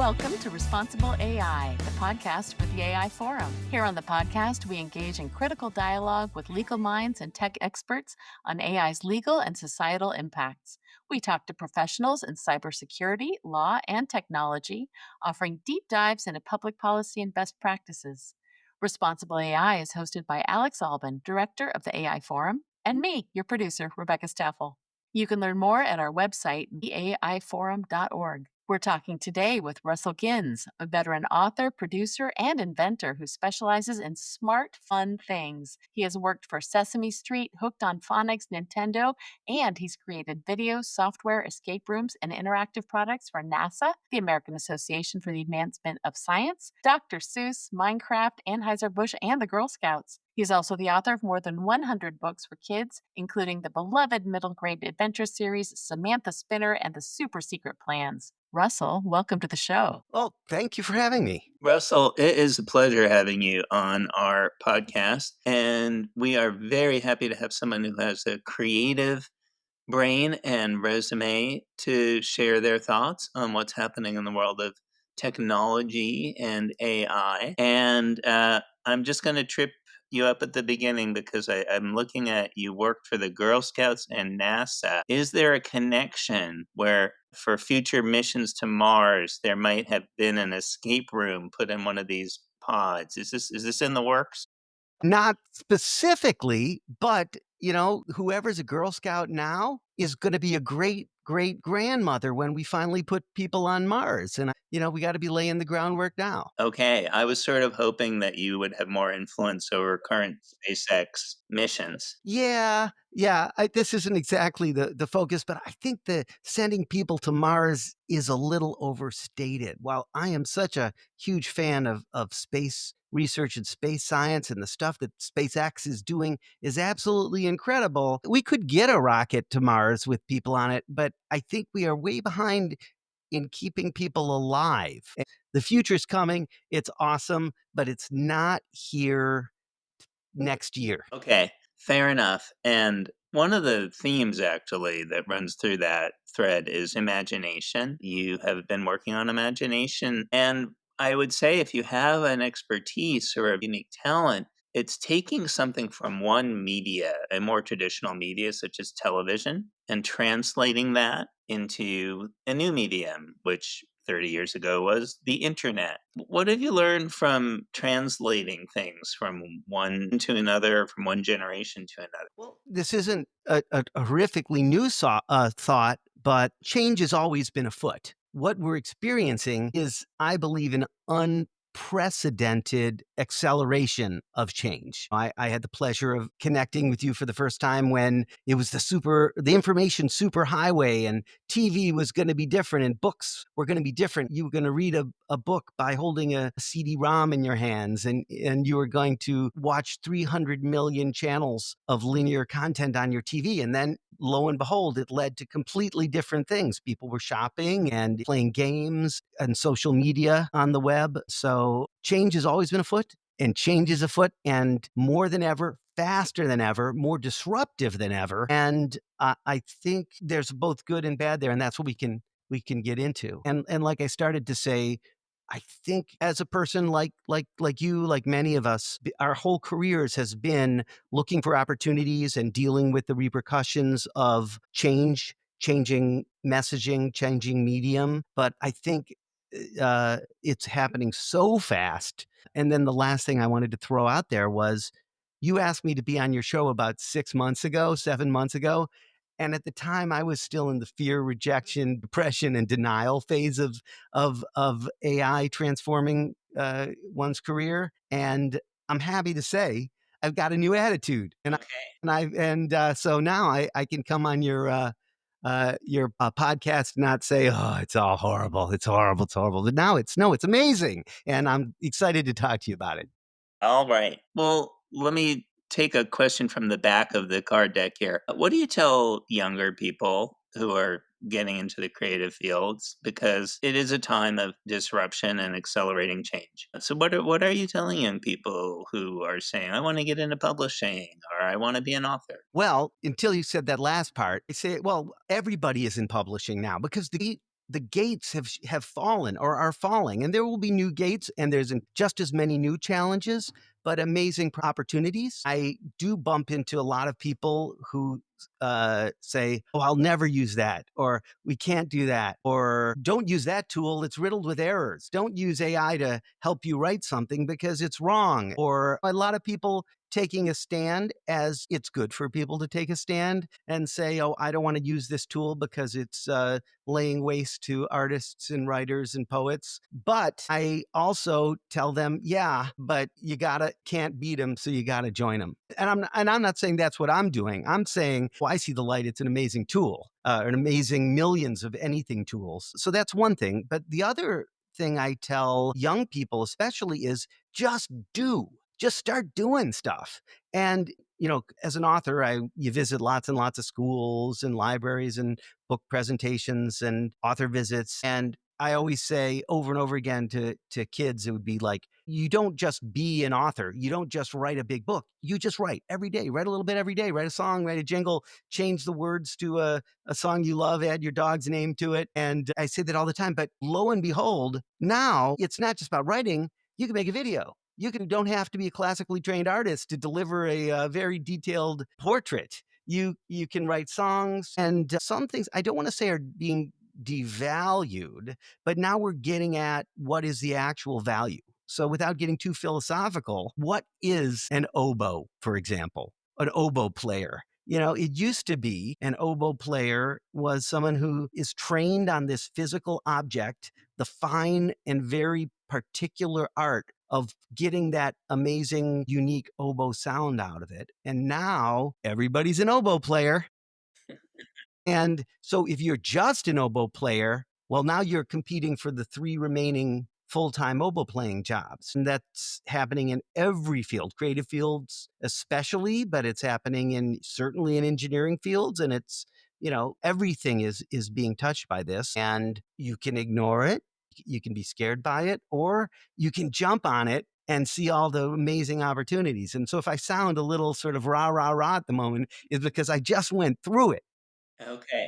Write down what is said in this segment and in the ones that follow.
Welcome to Responsible AI, the podcast for the AI Forum. Here on the podcast, we engage in critical dialogue with legal minds and tech experts on AI's legal and societal impacts. We talk to professionals in cybersecurity, law, and technology, offering deep dives into public policy and best practices. Responsible AI is hosted by Alex Albin, director of the AI Forum, and me, your producer, Rebecca Staffel. You can learn more at our website, theaiforum.org. We're talking today with Russell Ginns, a veteran author, producer, and inventor who specializes in smart, fun things. He has worked for Sesame Street, Hooked on Phonics, Nintendo, and he's created video, software, escape rooms, and interactive products for NASA, the American Association for the Advancement of Science, Dr. Seuss, Minecraft, Anheuser-Busch, and the Girl Scouts. He's also the author of more than 100 books for kids, including the beloved middle grade adventure series Samantha Spinner and the Super Secret Plans. Russell, welcome to the show. Well, thank you for having me. Russell, it is a pleasure having you on our podcast. And we are very happy to have someone who has a creative brain and resume to share their thoughts on what's happening in the world of technology and AI. And I'm just going to trip you up at the beginning because I'm looking at you worked for the Girl Scouts and NASA. Is there a connection where for future missions to Mars, there might have been an escape room put in one of these pods? Is this in the works? Not specifically, but whoever's a Girl Scout now is going to be a great grandmother when we finally put people on Mars. And we got to be laying the groundwork now. Okay, I was sort of hoping that you would have more influence over current SpaceX missions. Yeah. This isn't exactly the focus, but I think the sending people to Mars is a little overstated. While I am such a huge fan of space research and space science, and the stuff that SpaceX is doing is absolutely incredible, we could get a rocket to Mars with people on it, but I think we are way behind in keeping people alive. The future's coming. It's awesome, but it's not here next year. Okay, fair enough. And one of the themes actually that runs through that thread is imagination. You have been working on imagination. And I would say if you have an expertise or a unique talent, it's taking something from one media, a more traditional media such as television, and translating that into a new medium, which 30 years ago was the internet. What have you learned from translating things from one to another, from one generation to another? Well, this isn't a horrifically new thought, but change has always been afoot. What we're experiencing is, I believe, an unprecedented acceleration of change. I had the pleasure of connecting with you for the first time when it was the information superhighway, and TV was going to be different and books were going to be different. You were going to read a book by holding a CD-ROM in your hands, and you were going to watch 300 million channels of linear content on your TV. And then lo and behold, it led to completely different things. People were shopping and playing games and social media on the web. So change has always been afoot, and change is afoot, and more than ever, faster than ever, more disruptive than ever. And I think there's both good and bad there, and that's what we can get into. And like I started to say, I think as a person like you, like many of us, our whole careers has been looking for opportunities and dealing with the repercussions of changing messaging, changing medium. But I think it's happening so fast. And then the last thing I wanted to throw out there was, you asked me to be on your show about 7 months ago. And at the time, I was still in the fear, rejection, depression, and denial phase of AI transforming one's career. And I'm happy to say I've got a new attitude, so now I can come on your podcast, not say, "Oh, it's all horrible, it's horrible, it's horrible." But now it's amazing, and I'm excited to talk to you about it. All right. Well, let me take a question from the back of the card deck here. What do you tell younger people who are getting into the creative fields? Because it is a time of disruption and accelerating change. So what are you telling young people who are saying, I want to get into publishing or I want to be an author? Well, until you said that last part, I say, well, everybody is in publishing now, because the gates have fallen or are falling, and there will be new gates, and there's just as many new challenges, but amazing opportunities. I do bump into a lot of people who say, "Oh, I'll never use that," or "We can't do that," or "Don't use that tool. It's riddled with errors. Don't use AI to help you write something because it's wrong." Or a lot of people taking a stand, as it's good for people to take a stand and say, "Oh, I don't want to use this tool because it's laying waste to artists and writers and poets." But I also tell them, yeah, but you gotta can't beat them, so you gotta join them. And I'm not saying that's what I'm doing. I'm saying, well, I see the light. It's an amazing tool, an amazing millions of anything tools. So that's one thing. But the other thing I tell young people, especially, is just do. Just start doing stuff. And as an author, you visit lots and lots of schools and libraries and book presentations and author visits. And I always say over and over again to kids, it would be like, you don't just be an author. You don't just write a big book. You just write every day. Write a little bit every day. Write a song, write a jingle, change the words to a song you love, add your dog's name to it. And I say that all the time. But lo and behold, now it's not just about writing. You can make a video. Don't have to be a classically trained artist to deliver a very detailed portrait. You can write songs, and some things I don't want to say are being devalued, but now we're getting at what is the actual value. So without getting too philosophical, what is an oboe, for example? An oboe player. It used to be an oboe player was someone who is trained on this physical object, the fine and very particular art of getting that amazing, unique oboe sound out of it. And now everybody's an oboe player. And so if you're just an oboe player, well, now you're competing for the three remaining full-time oboe playing jobs. And that's happening in every field, creative fields especially, but it's happening certainly in engineering fields. And everything is being touched by this, and you can ignore it. You can be scared by it, or you can jump on it and see all the amazing opportunities. And so if I sound a little sort of rah, rah, rah at the moment, is because I just went through it. Okay.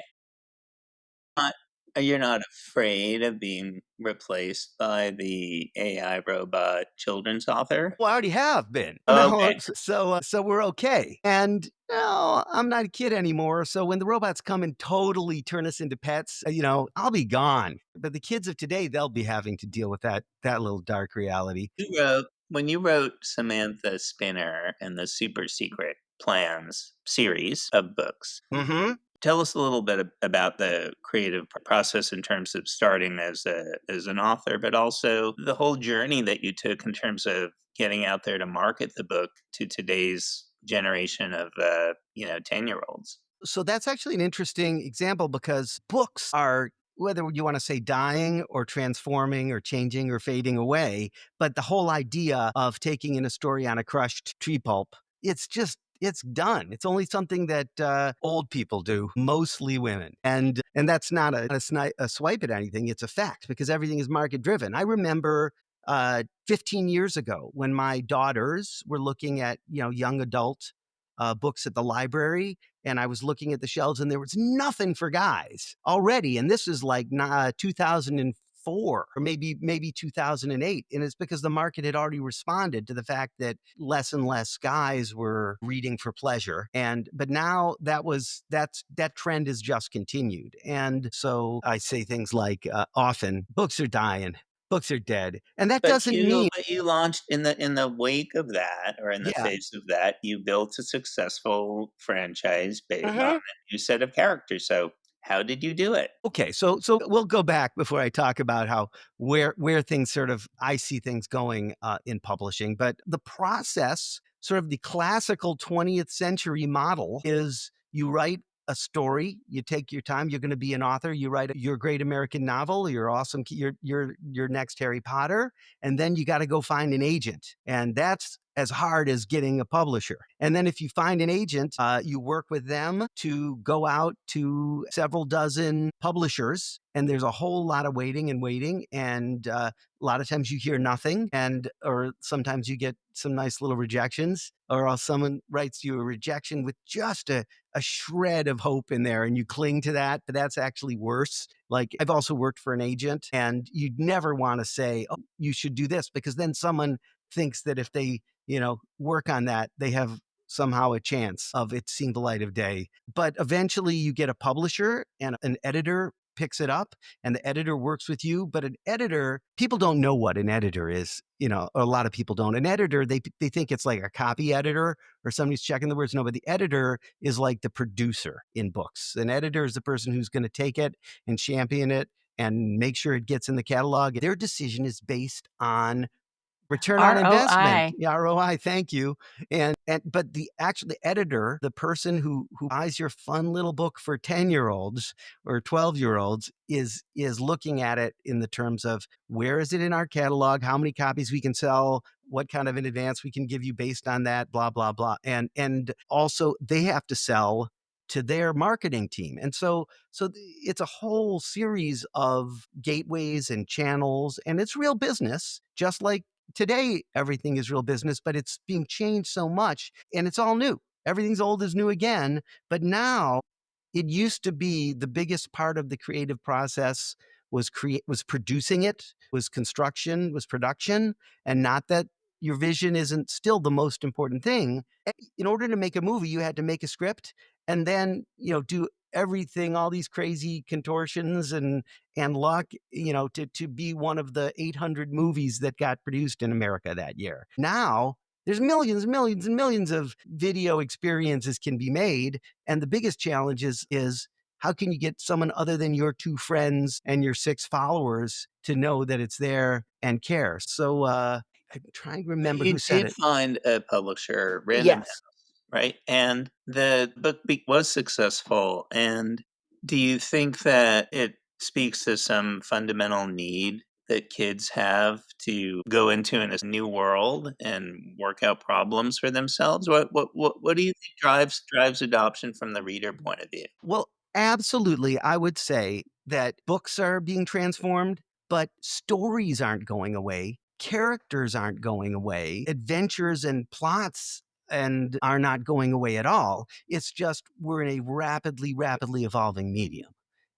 Not You're not afraid of being replaced by the AI robot children's author? Well, I already have been. No, Okay. so we're okay. And no, I'm not a kid anymore. So when the robots come and totally turn us into pets, I'll be gone. But the kids of today, they'll be having to deal with that little dark reality. When you wrote Samantha Spinner and the Super Secret Plans series of books, Hmm. tell us a little bit about the creative process in terms of starting as an author, but also the whole journey that you took in terms of getting out there to market the book to today's generation of 10-year-olds. So that's actually an interesting example because books are, whether you want to say dying or transforming or changing or fading away, but the whole idea of taking in a story on a crushed tree pulp, it's done. It's only something that old people do, mostly women, and that's not a swipe at anything. It's a fact because everything is market driven. I remember 15 years ago when my daughters were looking at young adult books at the library, and I was looking at the shelves, and there was nothing for guys already. And this is like 2004 or maybe 2008, and it's because the market had already responded to the fact that less and less guys were reading for pleasure. But now that trend has just continued. And so I say things like often, books are dying. Books are dead. And that doesn't mean, But you launched in the wake of that, or in the yeah. face of that, you built a successful franchise based on Mhm. a new set of characters. So how did you do it? Okay, so we'll go back before I talk about how where things sort of I see things going in publishing, but the process, sort of the classical 20th century model, is you write a story, you take your time. You're going to be an author. You write your great American novel, your awesome, your next Harry Potter, and then you got to go find an agent, and that's as hard as getting a publisher. And then if you find an agent, you work with them to go out to several dozen publishers. And there's a whole lot of waiting and waiting. And a lot of times you hear nothing. Or sometimes you get some nice little rejections, or else someone writes you a rejection with just a shred of hope in there and you cling to that. But that's actually worse. Like, I've also worked for an agent, and you'd never want to say, oh, you should do this, because then someone thinks that if they work on that, they have somehow a chance of it seeing the light of day. But eventually you get a publisher and an editor picks it up, and the editor works with you. But an editor, people don't know what an editor is. A lot of people don't. An editor, they think it's like a copy editor or somebody's checking the words. No, but the editor is like the producer in books. An editor is the person who's going to take it and champion it and make sure it gets in the catalog. Their decision is based on return on investment. ROI. Yeah, ROI. Thank you. But the editor, the person who buys your fun little book for 10-year-olds or 12-year-olds is looking at it in the terms of, where is it in our catalog, how many copies we can sell, what kind of an advance we can give you based on that, blah, blah, blah. And also they have to sell to their marketing team. And so it's a whole series of gateways and channels, and it's real business, just like today everything is real business, but it's being changed so much, and it's all new. Everything's old is new again. But now, it used to be the biggest part of the creative process was producing it, was construction, was production, and not that your vision isn't still the most important thing. In order to make a movie, you had to make a script and then, do everything, all these crazy contortions and luck, to be one of the 800 movies that got produced in America that year. Now, there's millions and millions and millions of video experiences can be made. And the biggest challenge is how can you get someone other than your 2 friends and your 6 followers to know that it's there and care? So I'm trying to remember who You said did it. find a publisher, Random Yes. House, right? And the book was successful. And do you think that it speaks to some fundamental need that kids have to go into in a new world and work out problems for themselves? What do you think drives adoption from the reader point of view? Well, absolutely. I would say that books are being transformed, but stories aren't going away. Characters aren't going away. Adventures and plots and are not going away at all. It's just we're in a rapidly, rapidly evolving medium.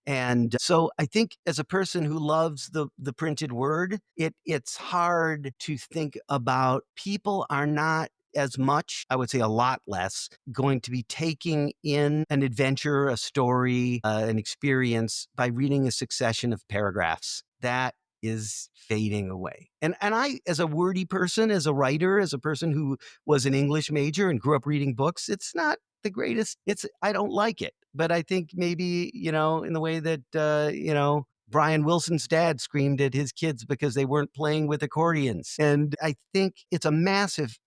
And so I think, as a person who loves the printed word, it's hard to think about, people are not as much, I would say a lot less, going to be taking in an adventure, a story, an experience by reading a succession of paragraphs. That is fading away. And I, as a wordy person, as a writer, as a person who was an English major and grew up reading books, it's not the greatest. I don't like it. But I think maybe, in the way that, Brian Wilson's dad screamed at his kids because they weren't playing with accordions. And I think it's a massive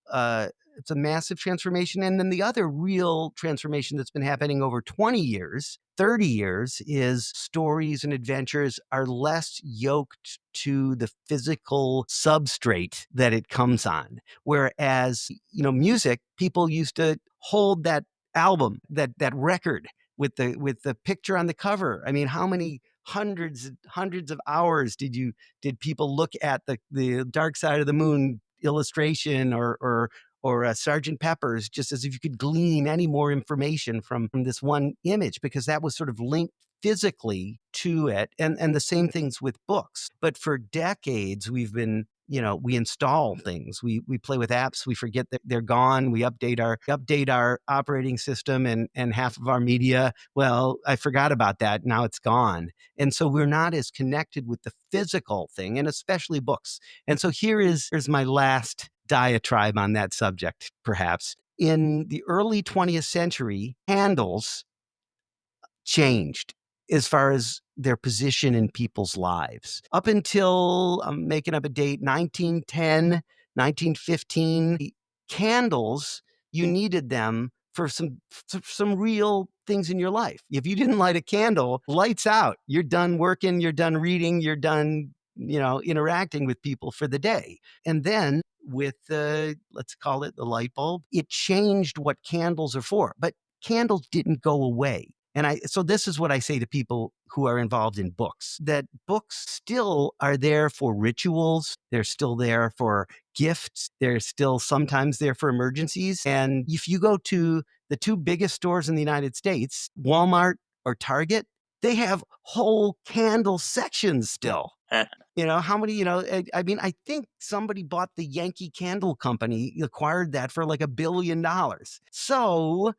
transformation. And then the other real transformation that's been happening over 20 years, 30 years, is stories and adventures are less yoked to the physical substrate that it comes on. Whereas, music, people used to hold that album, that record with the picture on the cover. I mean, how many hundreds of hours did people look at the Dark Side of the Moon illustration or Sergeant Pepper's, just as if you could glean any more information from this one image, because that was sort of linked physically to it. And the same things with books. But for decades, we've been, we install things, we play with apps, we forget that they're gone, we update our operating system and half of our media. Well, I forgot about that, now it's gone. And so we're not as connected with the physical thing, and especially books. And so here's my last diatribe on that subject, perhaps. In the early 20th century, candles changed as far as their position in people's lives. Up until, I'm making up a date, 1910, 1915, candles, you needed them for some real things in your life. If you didn't light a candle, lights out. You're done working, you're done reading, you're done, interacting with people for the day. And then with the, let's call it the light bulb. It changed what candles are for, but candles didn't go away. So this is what I say to people who are involved in books, that books still are there for rituals. They're still there for gifts. They're still sometimes there for emergencies. And if you go to the two biggest stores in the United States, Walmart or Target, they have whole candle sections still. How many, I mean, I think somebody bought the Yankee Candle Company, acquired that for like $1 billion. So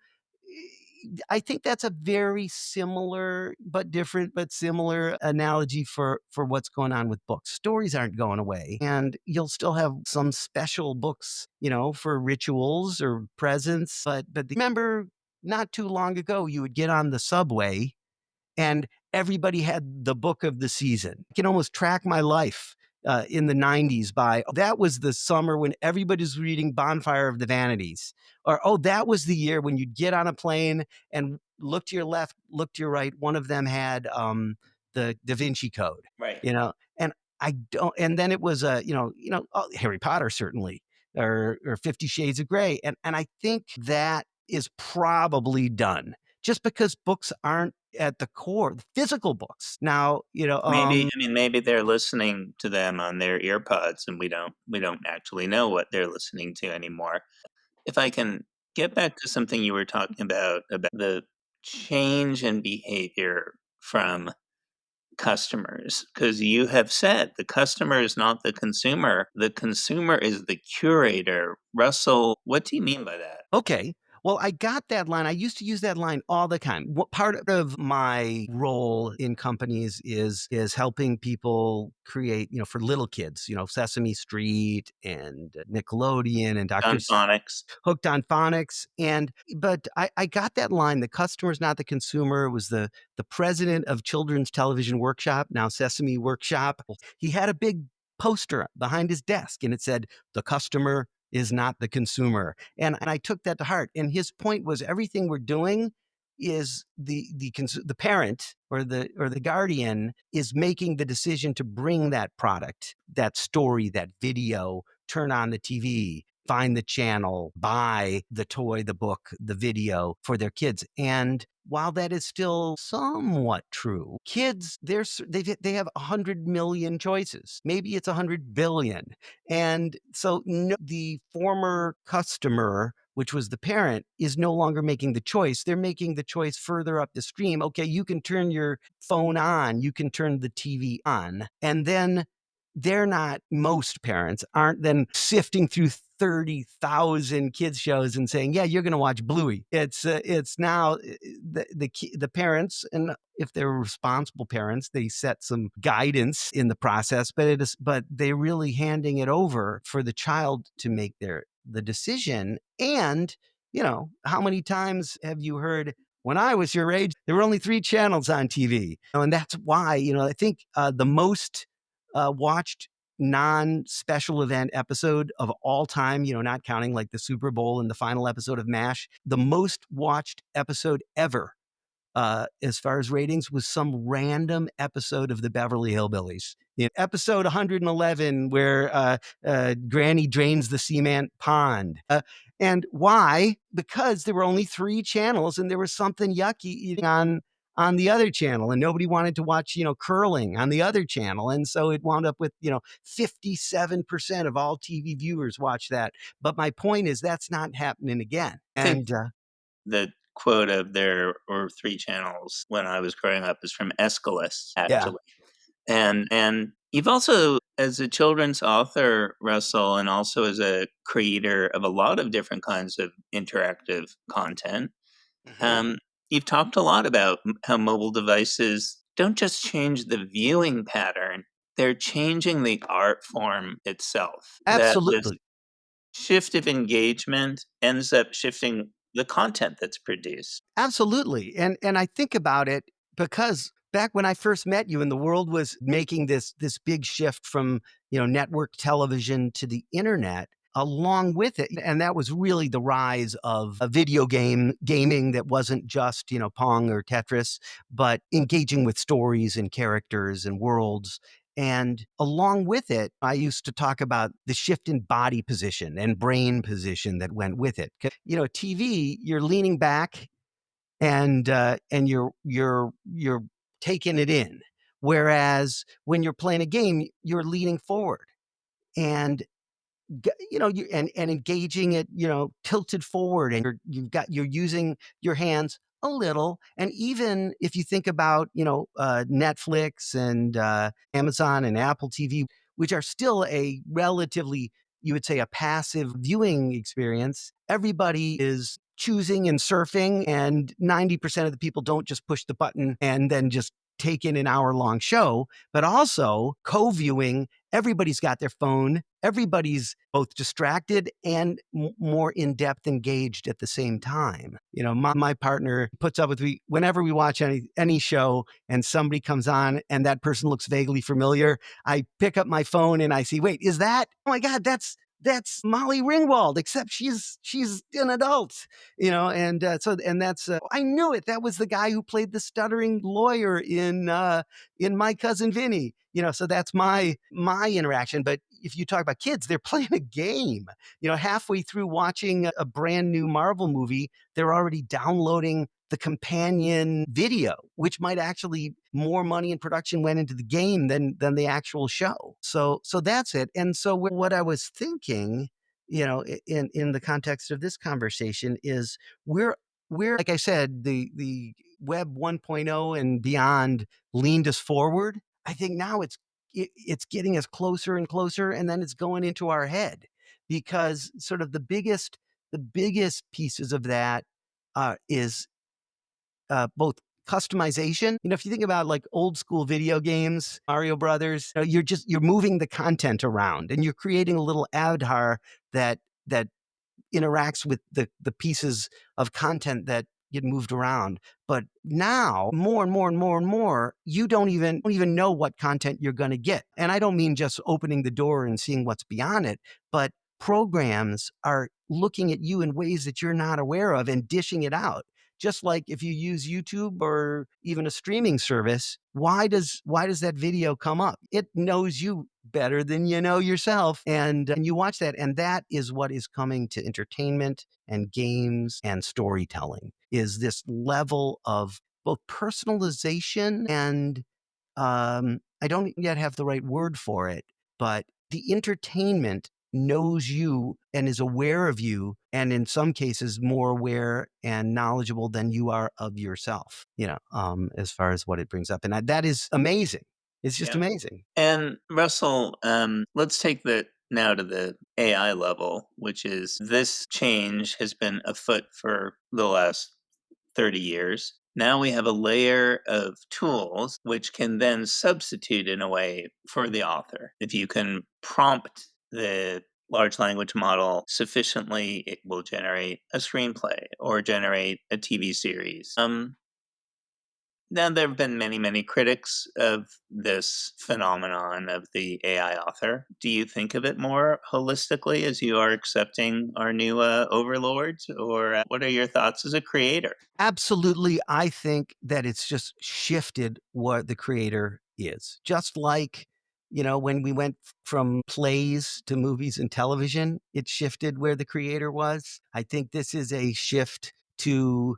I think that's a very similar but different but similar analogy for what's going on with books. Stories aren't going away, and you'll still have some special books, for rituals or presents. But remember, not too long ago, you would get on the subway and everybody had the book of the season. I can almost track my life in the 90s by, that was the summer when everybody's reading Bonfire of the Vanities. Or, that was the year when you'd get on a plane and look to your left, look to your right. One of them had the Da Vinci Code, Right. And I don't, and then it was, Harry Potter, certainly, or 50 Shades of Grey. And I think that is probably done just because books aren't at the core, physical books. Now, Maybe they're listening to them on their ear pods, and we don't actually know what they're listening to anymore. If I can get back to something you were talking about the change in behavior from customers, because you have said the customer is not the consumer is the curator. Russell, what do you mean by that? Okay. Well, I got that line. I used to use that line all the time. What part of my role in companies is helping people create, for little kids, Sesame Street and Nickelodeon and On phonics. Hooked on Phonics. But I got that line, the customer's not the consumer. It was the president of Children's Television Workshop, now Sesame Workshop. He had a big poster behind his desk and it said, "The customer is not the consumer." And I took that to heart. And his point was, everything we're doing is the parent or the guardian is making the decision to bring that product, that story, that video, turn on the TV, find the channel, buy the toy, the book, the video for their kids. And while that is still somewhat true, kids, they have 100 million choices. Maybe it's 100 billion. And so the former customer, which was the parent, is no longer making the choice. They're making the choice further up the stream. Okay, you can turn your phone on, you can turn the TV on. And then most parents aren't then sifting through 30,000 kids shows and saying, "Yeah, you're going to watch Bluey." It's now the parents, and if they're responsible parents, they set some guidance in the process, but they're really handing it over for the child to make the decision. And how many times have you heard, "When I was your age, there were only 3 channels on TV." And that's why, I think the most watched non-special event episode of all time, not counting like the Super Bowl and the final episode of MASH, the most watched episode ever, as far as ratings, was some random episode of the Beverly Hillbillies. Episode 111, where Granny drains the cement pond. And why? Because there were only 3 channels and there was something yucky eating on the other channel, and nobody wanted to watch, curling on the other channel. And so it wound up with, 57% of all TV viewers watch that. But my point is, that's not happening again. I think And the quote of "there were 3 channels when I was growing up" is from Aeschylus, yeah, actually. And you've also, as a children's author, Russell, and also as a creator of a lot of different kinds of interactive content, mhm. um, you've talked a lot about how mobile devices don't just change the viewing pattern, they're changing the art form itself. That this Absolutely. shift of engagement ends up shifting the content that's produced. Absolutely. And I think about it because back when I first met you and the world was making this big shift from, network television to the internet along with it. And that was really the rise of a gaming that wasn't just, Pong or Tetris, but engaging with stories and characters and worlds. And along with it, I used to talk about the shift in body position and brain position that went with it. TV, you're leaning back and you're taking it in. Whereas when you're playing a game, you're leaning forward and and engaging it, tilted forward, and you're using your hands a little. And even if you think about, Netflix and Amazon and Apple TV, which are still a relatively, you would say, a passive viewing experience, everybody is choosing and surfing, and 90% of the people don't just push the button and then just take in an hour-long show, but also co-viewing. Everybody's got their phone. Everybody's both distracted and more in-depth engaged at the same time. My partner puts up with me whenever we watch any show and somebody comes on and that person looks vaguely familiar. I pick up my phone and I see, wait, is that? Oh my God, that's Molly Ringwald, except she's an adult, and that's I knew it. That was the guy who played the stuttering lawyer in My Cousin Vinny. So that's my interaction. But if you talk about kids, they're playing a game. Halfway through watching a brand new Marvel movie, they're already downloading the companion video, which might actually more money in production went into the game than the actual show. So that's it. And so what I was thinking, in the context of this conversation is we're like I said, the web 1.0 and beyond leaned us forward. I think now it's getting us closer and closer, and then it's going into our head, because sort of the biggest pieces of that is both customization. If you think about like old school video games, Mario Brothers, you're moving the content around and you're creating a little avatar that interacts with the pieces of content that get moved around. But now, more and more and more and more, you don't even know what content you're going to get. And I don't mean just opening the door and seeing what's beyond it, but programs are looking at you in ways that you're not aware of and dishing it out. Just like if you use YouTube or even a streaming service, why does that video come up? It knows you better than you know yourself, and you watch that, and that is what is coming to entertainment and games and storytelling, is this level of both personalization and I don't yet have the right word for it, but the entertainment knows you and is aware of you, and in some cases more aware and knowledgeable than you are of yourself, as far as what it brings up. And that is amazing. It's just Yeah. amazing. And Russell, let's take that now to the AI level, which is this change has been afoot for the last 30 years. Now we have a layer of tools which can then substitute in a way for the author. If you can prompt the large language model sufficiently, it will generate a screenplay or generate a TV series. Now, there have been many, many critics of this phenomenon of the AI author. Do you think of it more holistically as you are accepting our new overlords, or what are your thoughts as a creator? Absolutely. I think that it's just shifted what the creator is. Just like, when we went from plays to movies and television, it shifted where the creator was. I think this is a shift to,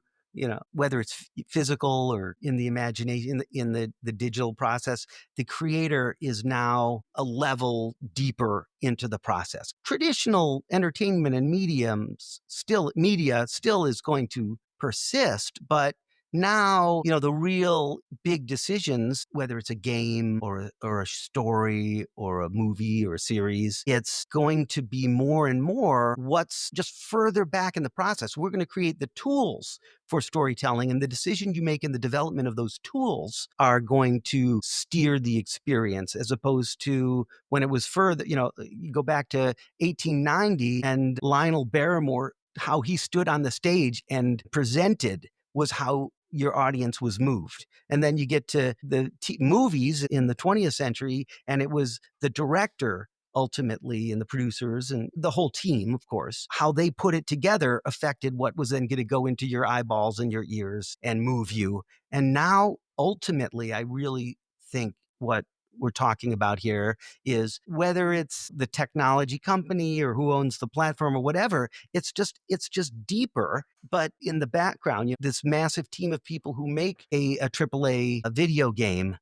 whether it's physical or in the imagination, in the digital process, the creator is now a level deeper into the process. Traditional entertainment and media still is going to persist, but now, the real big decisions, whether it's a game or a story or a movie or a series, it's going to be more and more what's just further back in the process. We're going to create the tools for storytelling, and the decision you make in the development of those tools are going to steer the experience, as opposed to when it was further, you go back to 1890 and Lionel Barrymore, how he stood on the stage and presented was how your audience was moved. And then you get to the movies in the 20th century, and it was the director ultimately, and the producers and the whole team, of course, how they put it together affected what was then going to go into your eyeballs and your ears and move you. And now, ultimately, I really think what we're talking about here is whether it's the technology company or who owns the platform or whatever, it's just deeper. But in the background, this massive team of people who make a AAA video game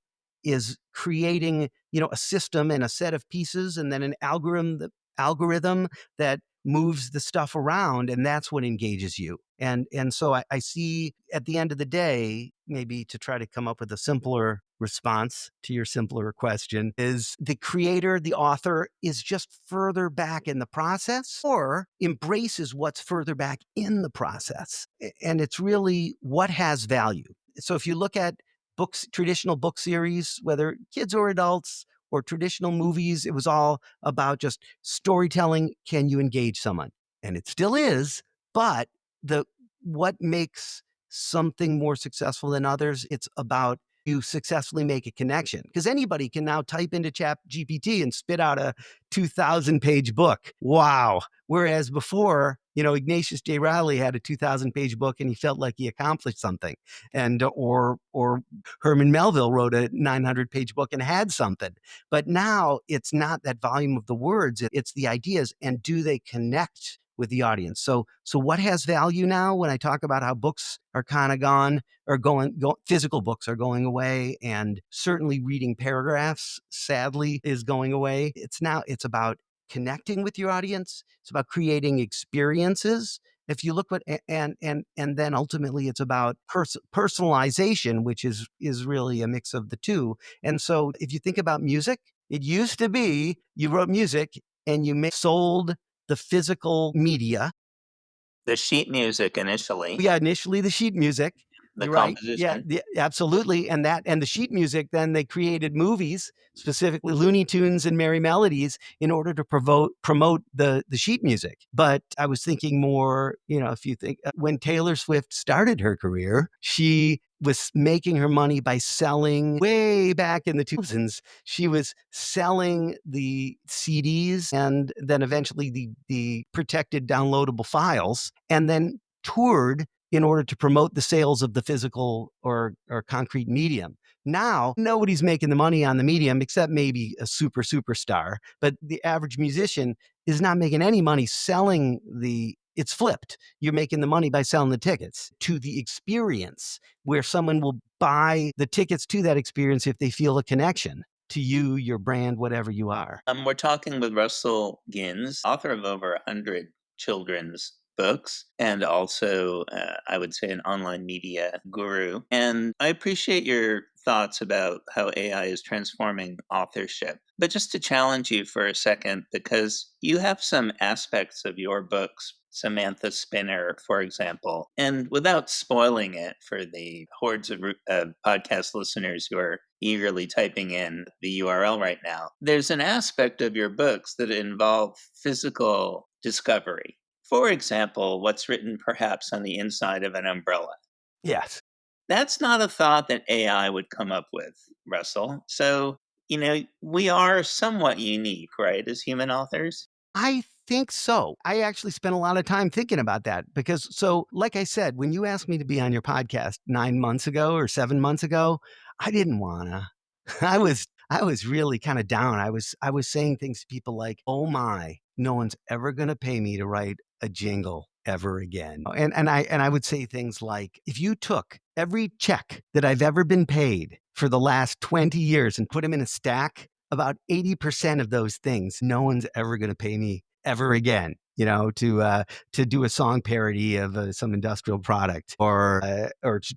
is creating, a system and a set of pieces and then an algorithm that moves the stuff around, and that's what engages you. And so I see at the end of the day, maybe to try to come up with a simpler response to your simpler question, is the creator, the author is just further back in the process or embraces what's further back in the process. And it's really what has value. So if you look at books, traditional book series, whether kids or adults, or traditional movies, it was all about just storytelling. Can you engage someone? And it still is, but the what makes something more successful than others, it's about you successfully make a connection. Because anybody can now type into Chat GPT and spit out a 2,000-page book. Wow. Whereas before, Ignatius J. Riley had a 2,000-page book and he felt like he accomplished something. And or Herman Melville wrote a 900-page book and had something. But now it's not that volume of the words, it's the ideas, and do they connect with the audience? So what has value now when I talk about how books are kind of gone or physical books are going away, and certainly reading paragraphs, sadly, is going away. It's about connecting with your audience. It's about creating experiences. If you look and then ultimately it's about personalization, which is really a mix of the two. And so if you think about music, it used to be you wrote music and you sold the physical media. The sheet music initially, Yeah, initially the sheet music. the You're right. Yeah, composition. absolutely. And the sheet music, then they created movies, specifically Looney Tunes and Merry Melodies, in order to promote the sheet music. But I was thinking more, if you think when Taylor Swift started her career, she was making her money by selling way back in the 2000s. She was selling the CDs and then eventually the protected downloadable files, and then toured in order to promote the sales of the physical or concrete medium. Now, nobody's making the money on the medium except maybe a superstar, but the average musician is not making any money selling it's flipped. You're making the money by selling the tickets to the experience, where someone will buy the tickets to that experience if they feel a connection to you, your brand, whatever you are. We're talking with Russell Ginns, author of over 100 children's books, and also, I would say, an online media guru. And I appreciate your thoughts about how AI is transforming authorship. But just to challenge you for a second, because you have some aspects of your books, Samantha Spinner, for example, and without spoiling it for the hordes of podcast listeners who are eagerly typing in the URL right now, there's an aspect of your books that involve physical discovery. For example, what's written perhaps on the inside of an umbrella. Yes. That's not a thought that AI would come up with, Russell. So, we are somewhat unique, right, as human authors? I think so. I actually spent a lot of time thinking about that because, like I said, when you asked me to be on your podcast 9 months ago or 7 months ago, I didn't wanna. I was really kind of down. I was saying things to people like, "Oh my, no one's ever going to pay me to write a jingle ever again." And I would say things like, "If you took every check that I've ever been paid for the last 20 years and put them in a stack, about 80% of those things, no one's ever going to pay me ever again, to do a song parody of some industrial product or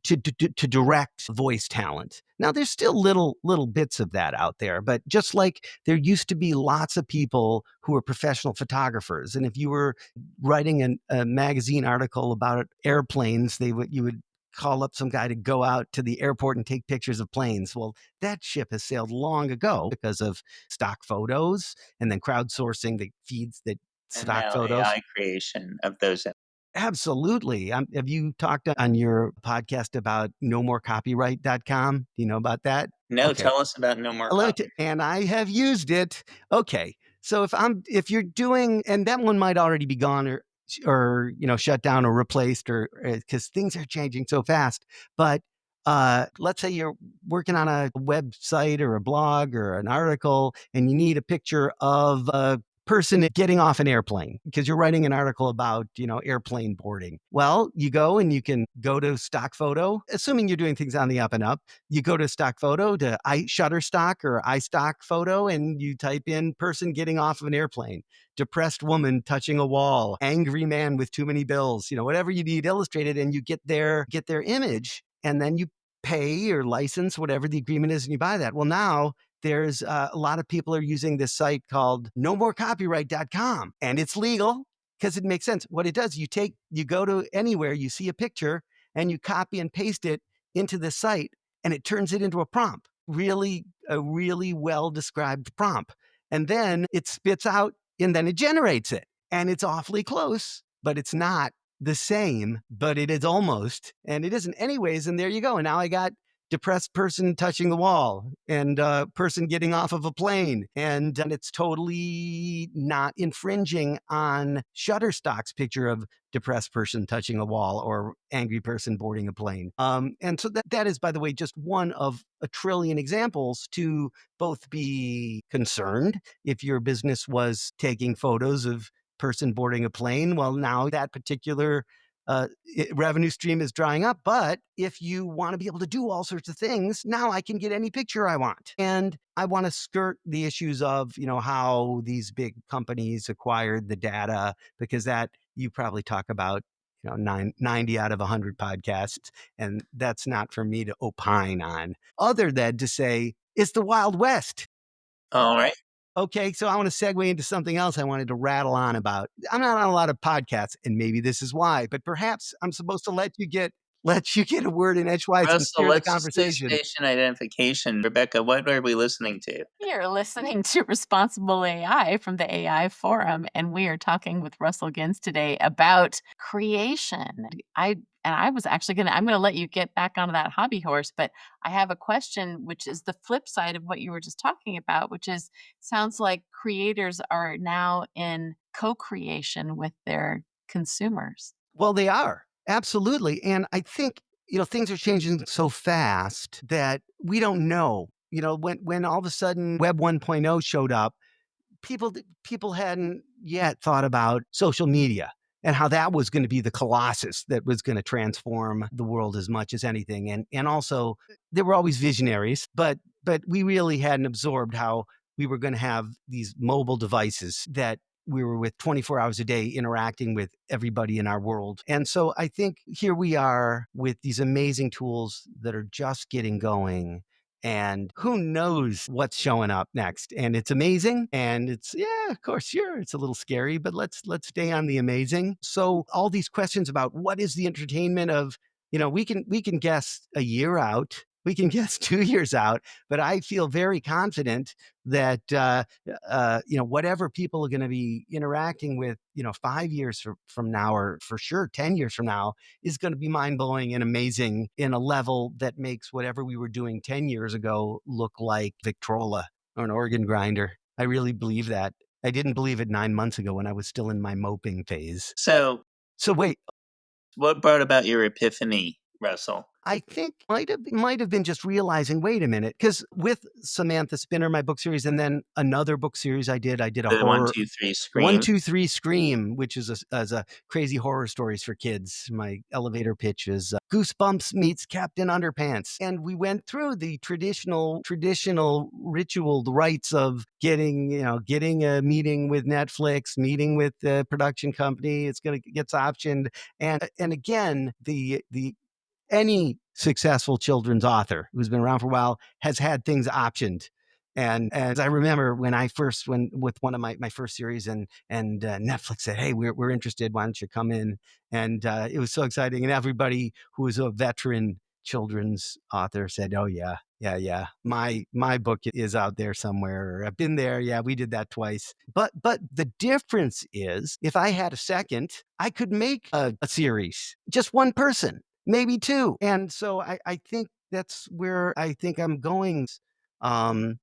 to direct voice talent." Now, there's still little bits of that out there, but just like there used to be lots of people who were professional photographers, and if you were writing a magazine article about airplanes, you would call up some guy to go out to the airport and take pictures of planes. Well, that ship has sailed long ago because of stock photos and then crowdsourcing the feeds that And stock now photos. AI creation of those. Absolutely. Have you talked on your podcast about nomorecopyright.com? Do you know about that? No, Okay. tell us about No More Copy. And I have used it. Okay. So if you're doing, and that one might already be gone or shut down or replaced or because things are changing so fast. But let's say you're working on a website or a blog or an article, and you need a picture of a person getting off an airplane because you're writing an article about, airplane boarding. Well, you go and you can go to stock photo, assuming you're doing things on the up and up. You go to stock photo to Shutterstock or iStock photo, and you type in person getting off of an airplane, depressed woman touching a wall, angry man with too many bills, whatever you need illustrated, and you get their image, and then you pay or license whatever the agreement is, and you buy that. Well, now there's a lot of people are using this site called nomorecopyright.com, and it's legal because it makes sense. What it does, you go to anywhere, you see a picture, and you copy and paste it into the site, and it turns it into a prompt, a really well described prompt. And then it spits out, and then it generates it. And it's awfully close, but it's not the same, but it is almost, and it isn't anyways. And there you go. And now I got depressed person touching the wall and person getting off of a plane. And it's totally not infringing on Shutterstock's picture of depressed person touching a wall or angry person boarding a plane. And so that is, by the way, just one of a trillion examples to both be concerned if your business was taking photos of person boarding a plane. Well, now that particular revenue stream is drying up. But if you want to be able to do all sorts of things, now I can get any picture I want. And I want to skirt the issues of, how these big companies acquired the data, because that you probably talk about, 90 out of 100 podcasts. And that's not for me to opine on, other than to say it's the Wild West. All right. Okay, so I want to segue into something else I wanted to rattle on about. I'm not on a lot of podcasts, and maybe this is why, but perhaps I'm supposed to let you get a word in edgewise and Russell, steer the let's just do conversation. station identification. Rebecca, what are we listening to? You're listening to Responsible AI from the AI Forum, and we are talking with Russell Gins today about creation. I was actually I'm gonna let you get back onto that hobby horse, but I have a question, which is the flip side of what you were just talking about, which is sounds like creators are now in co-creation with their consumers. Well, they are. Absolutely. And I think, things are changing so fast that we don't know. When all of a sudden Web 1.0 showed up, people hadn't yet thought about social media and how that was going to be the colossus that was going to transform the world as much as anything. And also there were always visionaries, but we really hadn't absorbed how we were going to have these mobile devices that we were with 24 hours a day interacting with everybody in our world. And so I think here we are with these amazing tools that are just getting going, and who knows what's showing up next. And it's amazing, and it's, yeah, of course, sure, it's a little scary, but let's stay on the amazing. So all these questions about what is the entertainment of, we can guess a year out, we can guess 2 years out, but I feel very confident that whatever people are going to be interacting with, 5 years from now, or for sure 10 years from now, is going to be mind-blowing and amazing in a level that makes whatever we were doing 10 years ago look like Victrola or an organ grinder. I really believe that. I didn't believe it 9 months ago when I was still in my moping phase. So, So wait, what brought about your epiphany, Russell? I think might have been just realizing, wait a minute, because with Samantha Spinner, my book series, and then another book series I did a The one, horror two, three, 1, scream. 2, 3 Scream, which is a crazy horror stories for kids. My elevator pitch is Goosebumps meets Captain Underpants. And we went through the traditional ritual rites of getting a meeting with Netflix, meeting with the production company. It's going to gets optioned. And again, the any successful children's author who's been around for a while has had things optioned. And as I remember when with one of my first series, and Netflix said, "Hey, we're interested. Why don't you come in?" And it was so exciting. And everybody who was a veteran children's author said, "Oh yeah, yeah, yeah. My book is out there somewhere. Or, I've been there. Yeah, we did that twice." But the difference is, if I had a second, I could make a series. Just one person, maybe two. And so I think that's where I think I'm going. Um,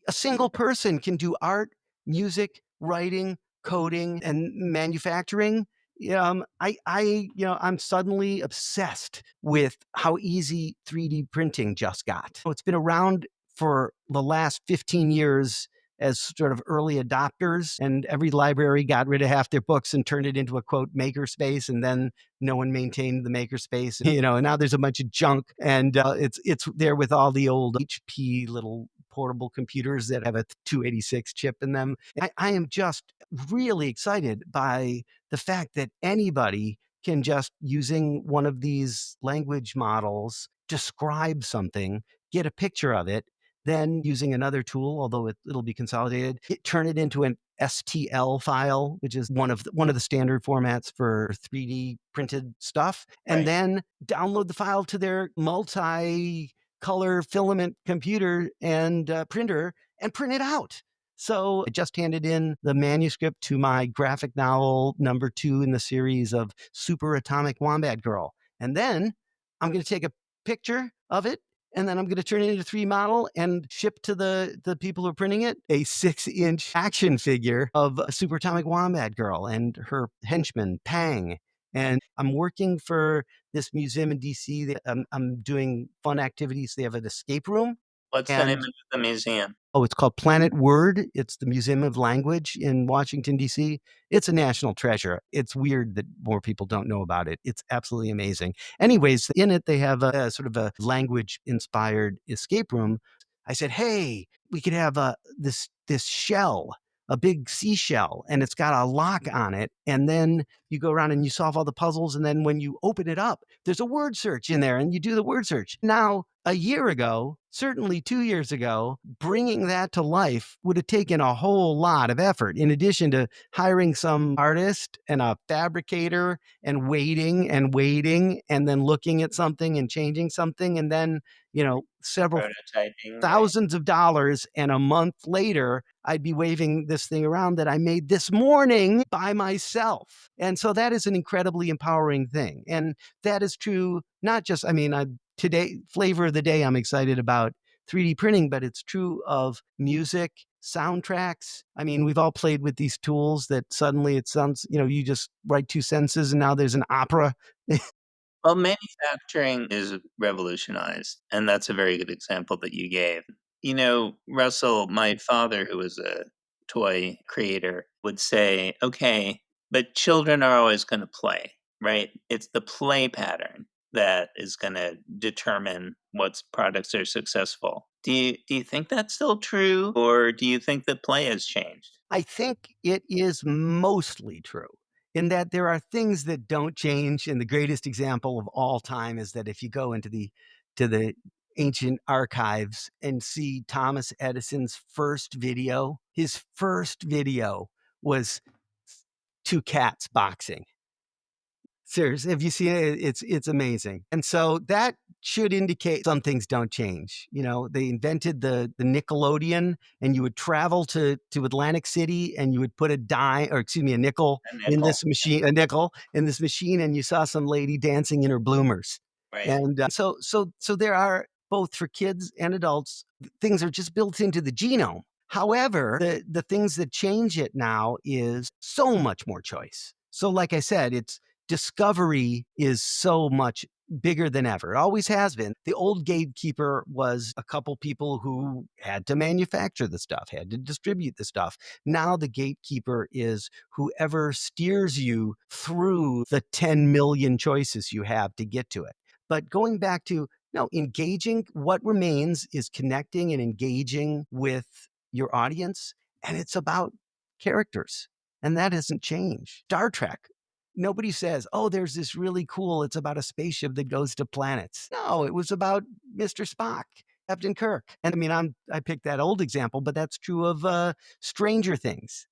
a single person can do art, music, writing, coding, and manufacturing I'm suddenly obsessed with how easy 3D printing just got. It's been around for the last 15 years as sort of early adopters, and every library got rid of half their books and turned it into a quote makerspace, and then no one maintained the makerspace, and now there's a bunch of junk, and it's there with all the old HP little portable computers that have a 286 chip in them. I am just really excited by the fact that anybody can just using one of these language models describe something, get a picture of it, then using another tool, although it'll be consolidated, turn it into an STL file, which is one of the standard formats for 3D printed stuff, and Right. then download the file to their multi-color filament computer and printer and print it out. So I just handed in the manuscript to my graphic novel number 2 in the series of Super Atomic Wombat Girl. And then I'm going to take a picture of it, and then I'm going to turn it into a 3D model and ship to the people who are printing it a 6-inch action figure of a Super Atomic Wombat Girl and her henchman, Pang. And I'm working for this museum in DC. I'm doing fun activities. They have an escape room. What's the name And of the museum? oh, it's called Planet Word. It's the Museum of Language in Washington, D.C. It's a national treasure. It's weird that more people don't know about it. It's absolutely amazing. Anyways, in it, they have a sort of a language-inspired escape room. I said, hey, we could have this shell, a big seashell, and it's got a lock on it. And then you go around and you solve all the puzzles. And then when you open it up, there's a word search in there, and you do the word search. Now, a year ago, certainly 2 years ago, bringing that to life would have taken a whole lot of effort, in addition to hiring some artist and a fabricator and waiting and then looking at something and changing something. And then, several Prototyping, right. thousands of dollars, and a month later I'd be waving this thing around that I made this morning by myself. And so that is an incredibly empowering thing, and that is true not just, today, flavor of the day, I'm excited about 3D printing, but it's true of music, soundtracks. We've all played with these tools that suddenly it sounds, you just write 2 sentences and now there's an opera. Well, manufacturing is revolutionized, and that's a very good example that you gave. Russell, my father, who was a toy creator, would say, okay, but children are always going to play, right? It's the play pattern that is going to determine what products are successful. Do you think that's still true, or do you think that play has changed? I think it is mostly true in that there are things that don't change. And the greatest example of all time is that if you go into the ancient archives and see Thomas Edison's first video, his first video was two cats boxing. Seriously, if you see it, it's amazing. And so that should indicate some things don't change. They invented the Nickelodeon, and you would travel to Atlantic City, and you would put a nickel A in nickel, this machine, a nickel in this machine, and you saw some lady dancing in her bloomers. right? And so there are, both for kids and adults, things are just built into the genome. However, the things that change it now is so much more choice. So like I said, it's discovery is so much bigger than ever. It always has been. The old gatekeeper was a couple people who had to manufacture the stuff, had to distribute the stuff. Now the gatekeeper is whoever steers you through the 10 million choices you have to get to it. But going back to, no, engaging, what remains is connecting and engaging with your audience. And it's about characters. And that hasn't changed. Star Trek, nobody says, oh, there's this really cool, it's about a spaceship that goes to planets. No, it was about Mr. Spock, Captain Kirk. And I picked that old example, but that's true of Stranger Things.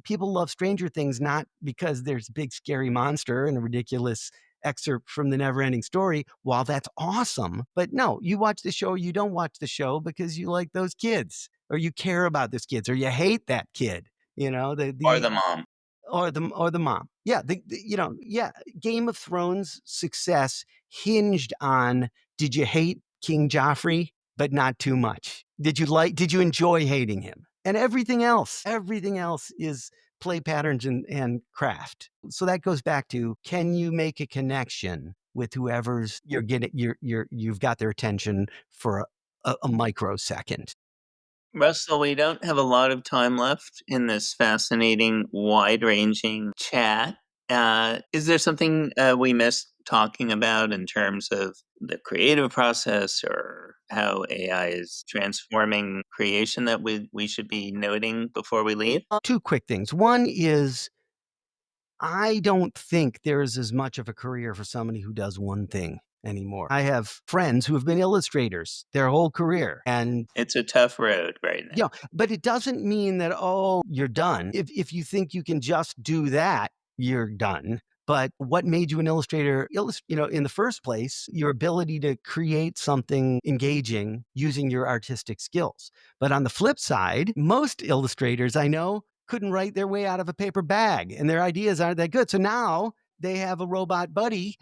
People love Stranger Things not because there's a big scary monster and a ridiculous excerpt from the never ending story. While that's awesome, but no, you watch the show or you don't watch the show because you like those kids, or you care about those kids, or you hate that kid. Or The the mom. or the mom. Yeah, Game of Thrones success hinged on, did you hate King Joffrey, but not too much? Did you enjoy hating him? And everything else is play patterns and craft. So that goes back to, can you make a connection with whoever's you've got their attention for a microsecond? Russell, we don't have a lot of time left in this fascinating, wide ranging chat. Is there something we missed talking about in terms of the creative process or how AI is transforming creation that we should be noting before we leave? Two quick things. One is, I don't think there's as much of a career for somebody who does one thing anymore. I have friends who have been illustrators their whole career, and It's a tough road right now. yeah, but it doesn't mean that, oh, you're done. If you think you can just do that, you're done. But what made you an illustrator, in the first place, your ability to create something engaging using your artistic skills. But on the flip side, most illustrators I know couldn't write their way out of a paper bag, and their ideas aren't that good. So now they have a robot buddy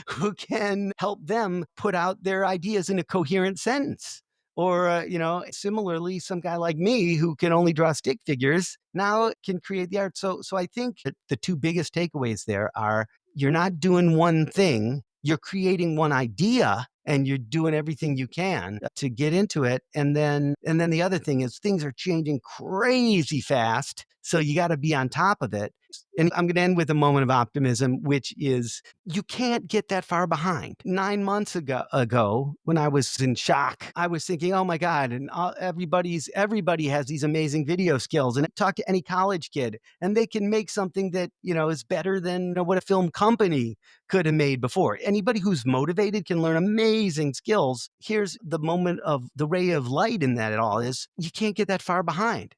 who can help them put out their ideas in a coherent sentence. Or, similarly, some guy like me who can only draw stick figures now can create the art. So I think that the two biggest takeaways there are, you're not doing one thing, you're creating one idea, and you're doing everything you can to get into it. And then the other thing is, things are changing crazy fast. So you got to be on top of it. And I'm going to end with a moment of optimism, which is, you can't get that far behind. 9 months ago, when I was in shock, I was thinking, oh my God, and everybody has these amazing video skills. And talk to any college kid, and they can make something that, is better than what a film company could have made before. Anybody who's motivated can learn amazing skills. Here's the moment of the ray of light in that at all is, you can't get that far behind,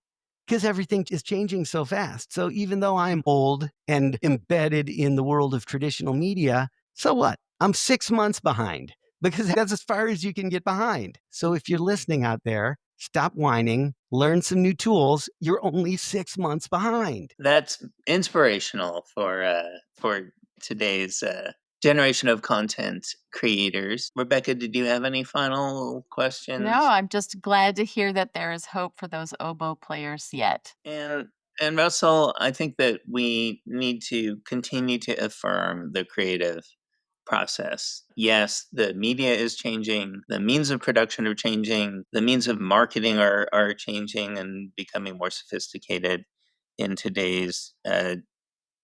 because everything is changing so fast. So even though I'm old and embedded in the world of traditional media, so what? I'm 6 months behind, because that's as far as you can get behind. So if you're listening out there, stop whining, learn some new tools. You're only 6 months behind. That's inspirational for today's generation of content creators. Rebecca, did you have any final No, questions? I'm just glad to hear that there is hope for those oboe players yet. And Russell, I think that we need to continue to affirm the creative process. Yes, the media is changing, the means of production are changing, the means of marketing are changing and becoming more sophisticated in today's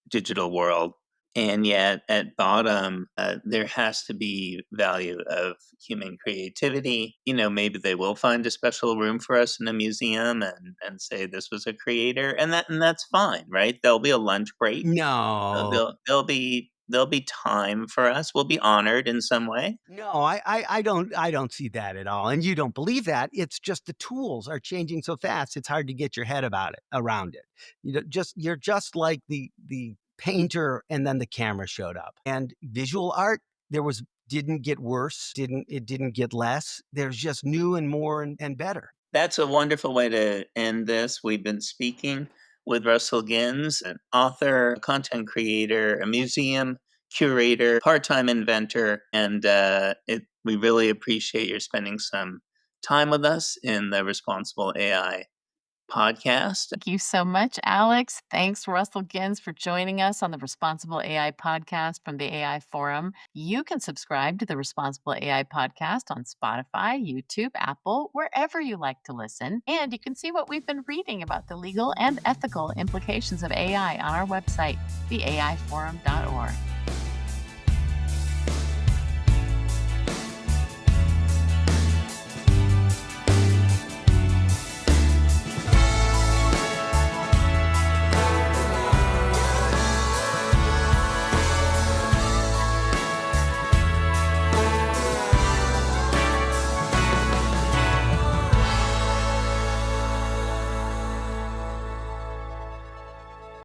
digital world. And yet, at bottom, there has to be value of human creativity. Maybe they will find a special room for us in a museum and say this was a creator, and that's fine, right? There'll be a lunch break. No. There'll be time for us. We'll be honored in some way. No, I don't see that at all. And you don't believe that. It's just the tools are changing so fast, it's hard to get your head around it. You're just like the painter, and then the camera showed up. And visual art, didn't get worse, didn't get less. There's just new and more and better. That's a wonderful way to end this. We've been speaking with Russell Gins, an author, a content creator, a museum curator, part-time inventor, and we really appreciate your spending some time with us in the Responsible AI podcast. Thank you so much, Alex. Thanks, Russell Gins, for joining us on the Responsible AI podcast from the AI Forum. You can subscribe to the Responsible AI podcast on Spotify, YouTube, Apple, wherever you like to listen. And you can see what we've been reading about the legal and ethical implications of AI on our website, theaiforum.org.